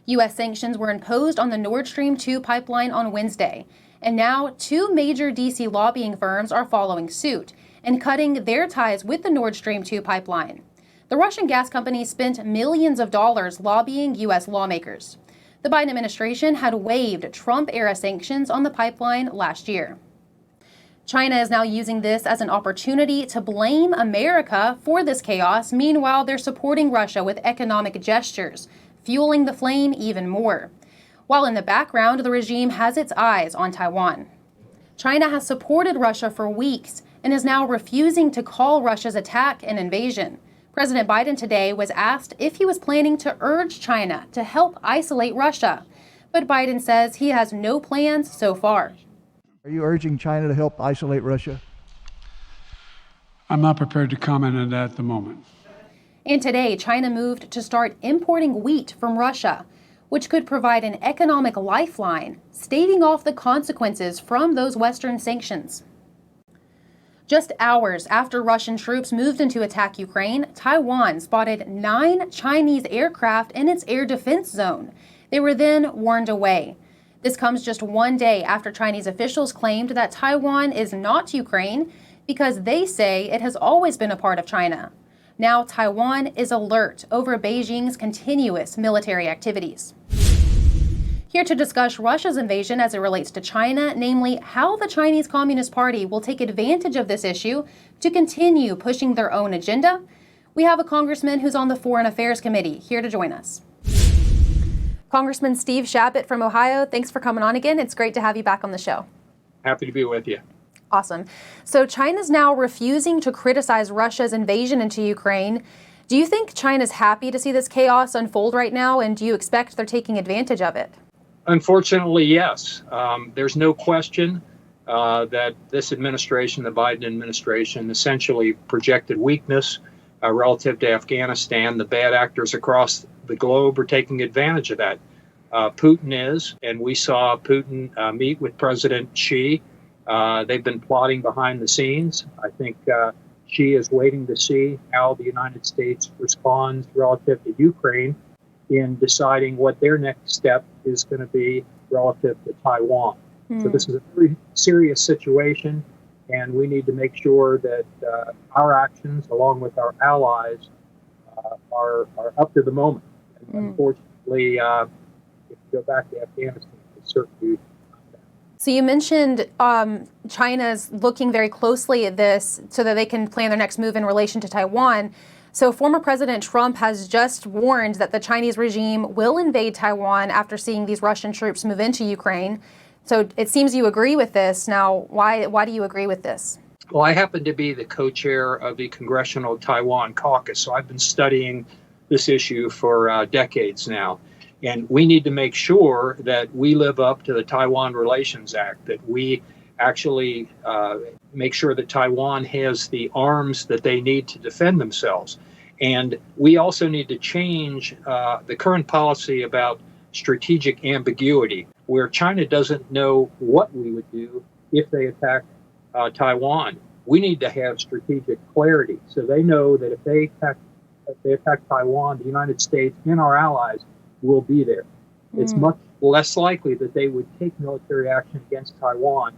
U.S. sanctions were imposed on the Nord Stream 2 pipeline on Wednesday, and now two major D.C. lobbying firms are following suit and cutting their ties with the Nord Stream 2 pipeline. The Russian gas company spent millions of dollars lobbying U.S. lawmakers. The Biden administration had waived Trump-era sanctions on the pipeline last year. China is now using this as an opportunity to blame America for this chaos. Meanwhile, they're supporting Russia with economic gestures, fueling the flame even more. While in the background, the regime has its eyes on Taiwan. China has supported Russia for weeks and is now refusing to call Russia's attack an invasion. President Biden today was asked if he was planning to urge China to help isolate Russia, but Biden says he has no plans so far. Are you urging China to help isolate Russia? I'm not prepared to comment on that at the moment. And today, China moved to start importing wheat from Russia, which could provide an economic lifeline, staving off the consequences from those Western sanctions. Just hours after Russian troops moved in to attack Ukraine, Taiwan spotted 9 Chinese aircraft in its air defense zone. They were then warned away. This comes just one day after Chinese officials claimed that Taiwan is not Ukraine because they say it has always been a part of China. Now Taiwan is alert over Beijing's continuous military activities. Here to discuss Russia's invasion as it relates to China, namely how the Chinese Communist Party will take advantage of this issue to continue pushing their own agenda, we have a congressman who's on the Foreign Affairs Committee here to join us. Congressman Steve CHABOT from Ohio, thanks for coming on again. It's great to have you back on the show. Happy to be with you. Awesome. So China's now refusing to criticize Russia's invasion into Ukraine. Do you think China's happy to see this chaos unfold right now, and do you expect they're taking advantage of it? Unfortunately, yes. There's no question that this administration, the Biden administration, essentially projected weakness relative to Afghanistan. The bad actors across the globe are taking advantage of that. Putin is, and we saw Putin meet with President Xi. They've been plotting behind the scenes. I think Xi is waiting to see how the United States responds relative to Ukraine in deciding what their next step is going to be relative to Taiwan. So this is a very serious situation, and we need to make sure that our actions, along with our allies, are up to the moment. And unfortunately, if you go back to Afghanistan, it's certainly not that. So you mentioned China's looking very closely at this so that they can plan their next move in relation to Taiwan. So former President Trump has just warned that the Chinese regime will invade Taiwan after seeing these Russian troops move into Ukraine. So it seems you agree with this. Now, why do you agree with this? Well, I happen to be the co-chair of the Congressional Taiwan Caucus, so I've been studying this issue for decades now. And we need to make sure that we live up to the Taiwan Relations Act, that we actually make sure that Taiwan has the arms that they need to defend themselves. And we also need to change the current policy about strategic ambiguity, where China doesn't know what we would do if they attack Taiwan. We need to have strategic clarity so they know that if they attack Taiwan, the United States and our allies will be there. It's much less likely that they would take military action against Taiwan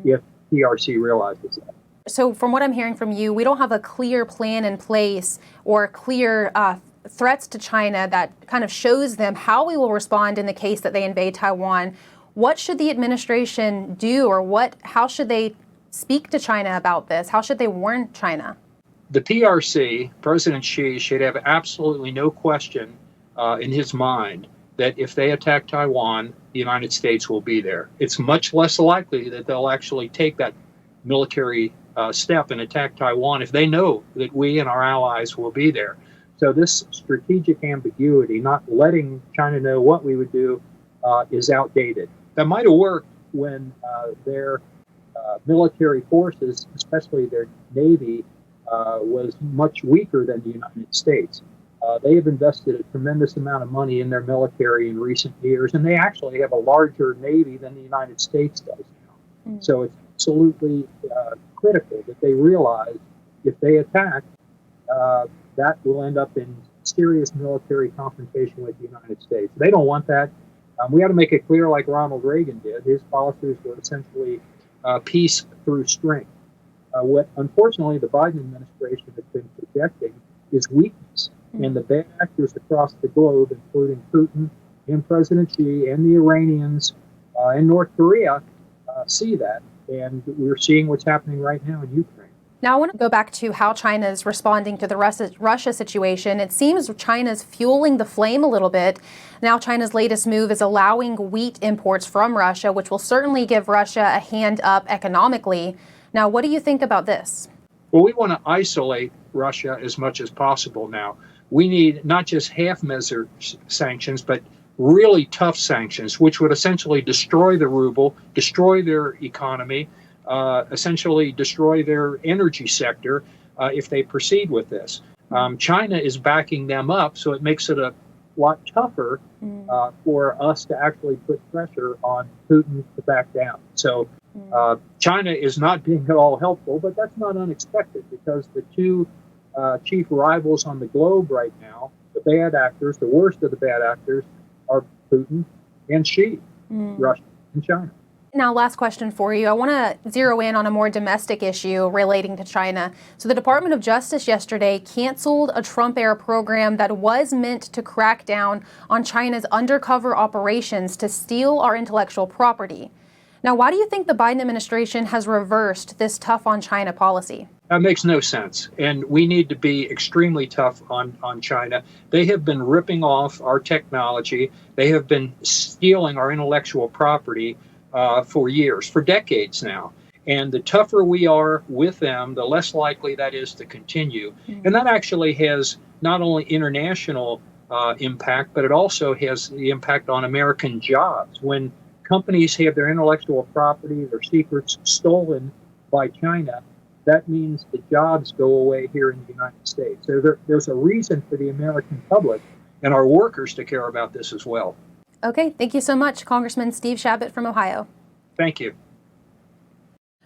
if PRC realizes that. So from what I'm hearing from you, we don't have a clear plan in place or clear threats to China that kind of shows them how we will respond in the case that they invade Taiwan. What should the administration do, or how should they speak to China about this? How should they warn China? The PRC, President Xi, should have absolutely no question in his mind that if they attack Taiwan, the United States will be there. It's much less likely that they'll actually take that military step and attack Taiwan if they know that we and our allies will be there. So this strategic ambiguity, not letting China know what we would do, is outdated. That might have worked when their military forces, especially their Navy, was much weaker than the United States. They have invested a tremendous amount of money in their military in recent years, and they actually have a larger Navy than the United States does now. So it's absolutely critical that they realize if they attack, that will end up in serious military confrontation with the United States. They don't want that. We had to make it clear, like Ronald Reagan did. His policies were essentially peace through strength. What, unfortunately, the Biden administration has been projecting is weakness. And the bad actors across the globe, including Putin and President Xi and the Iranians and North Korea, see that. And we're seeing what's happening right now in Ukraine. Now, I want to go back to how China is responding to the Russia situation. It seems China's fueling the flame a little bit. Now, China's latest move is allowing wheat imports from Russia, which will certainly give Russia a hand up economically. Now, what do you think about this? Well, we want to isolate Russia as much as possible now. We need not just half-measure sanctions, but really tough sanctions, which would essentially destroy the ruble, destroy their economy, essentially destroy their energy sector if they proceed with this. China is backing them up, so it makes it a lot tougher for us to actually put pressure on Putin to back down. So China is not being at all helpful, but that's not unexpected because the two chief rivals on the globe right now, the bad actors, the worst of the bad actors, are Putin and Xi, Russia and China. Now, last question for you. I want to zero in on a more domestic issue relating to China. So the Department of Justice yesterday canceled a Trump-era program that was meant to crack down on China's undercover operations to steal our intellectual property. Now, why do you think the Biden administration has reversed this tough on China policy? That makes no sense. And we need to be extremely tough on China. They have been ripping off our technology. They have been stealing our intellectual property for years, for decades now. And the tougher we are with them, the less likely that is to continue. And that actually has not only international impact, but it also has the impact on American jobs. When companies have their intellectual property, their secrets stolen by China, that means the jobs go away here in the United States. So there's a reason for the American public and our workers to care about this as well. Okay, thank you so much, Congressman Steve CHABOT from Ohio. Thank you.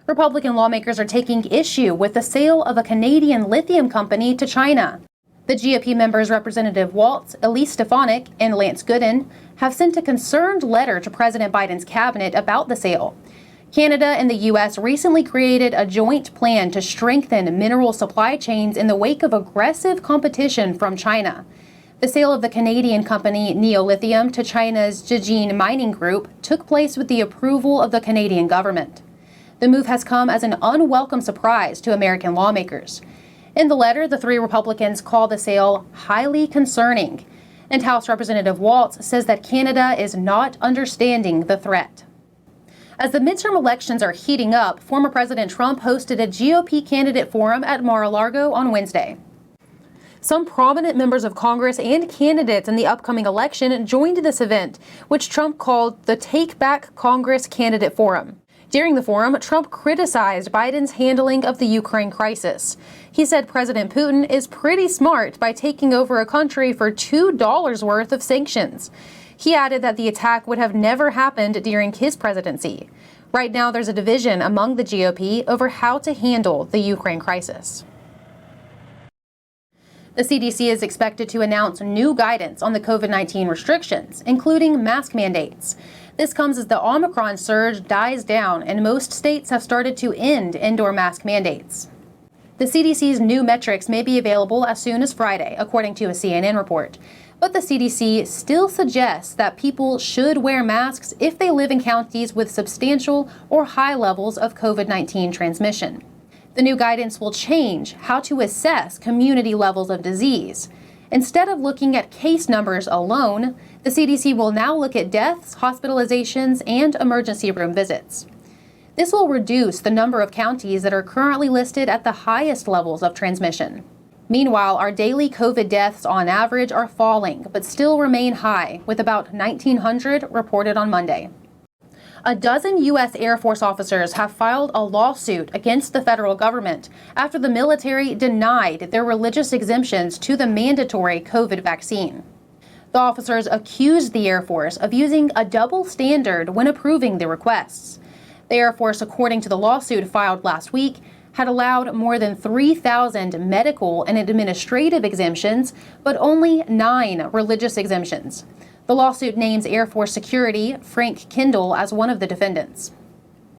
Republican lawmakers are taking issue with the sale of a Canadian lithium company to China. The GOP members Representative Waltz, Elise Stefanik, and Lance Gooden have sent a concerned letter to President Biden's cabinet about the sale. Canada and the U.S. recently created a joint plan to strengthen mineral supply chains in the wake of aggressive competition from China. The sale of the Canadian company NeoLithium to China's Zijin Mining Group took place with the approval of the Canadian government. The move has come as an unwelcome surprise to American lawmakers. In the letter, the three Republicans call the sale highly concerning, and House Representative Waltz says that Canada is not understanding the threat. As the midterm elections are heating up, former President Trump hosted a GOP candidate forum at Mar-a-Lago on Wednesday. Some prominent members of Congress and candidates in the upcoming election joined this event, which Trump called the Take Back Congress Candidate Forum. During the forum, Trump criticized Biden's handling of the Ukraine crisis. He said President Putin is pretty smart by taking over a country for $2 worth of sanctions. He added that the attack would have never happened during his presidency. Right now, there's a division among the GOP over how to handle the Ukraine crisis. The CDC is expected to announce new guidance on the COVID-19 restrictions, including mask mandates. This comes as the Omicron surge dies down and most states have started to end indoor mask mandates. The CDC's new metrics may be available as soon as Friday, according to a CNN report. But the CDC still suggests that people should wear masks if they live in counties with substantial or high levels of COVID-19 transmission. The new guidance will change how to assess community levels of disease. Instead of looking at case numbers alone, the CDC will now look at deaths, hospitalizations, and emergency room visits. This will reduce the number of counties that are currently listed at the highest levels of transmission. Meanwhile, our daily COVID deaths on average are falling, but still remain high, with about 1,900 reported on Monday. A dozen U.S. Air Force officers have filed a lawsuit against the federal government after the military denied their religious exemptions to the mandatory COVID vaccine. The officers accused the Air Force of using a double standard when approving the requests. The Air Force, according to the lawsuit filed last week, had allowed more than 3,000 medical and administrative exemptions, but only 9 religious exemptions. The lawsuit names Air Force security Frank Kendall as one of the defendants.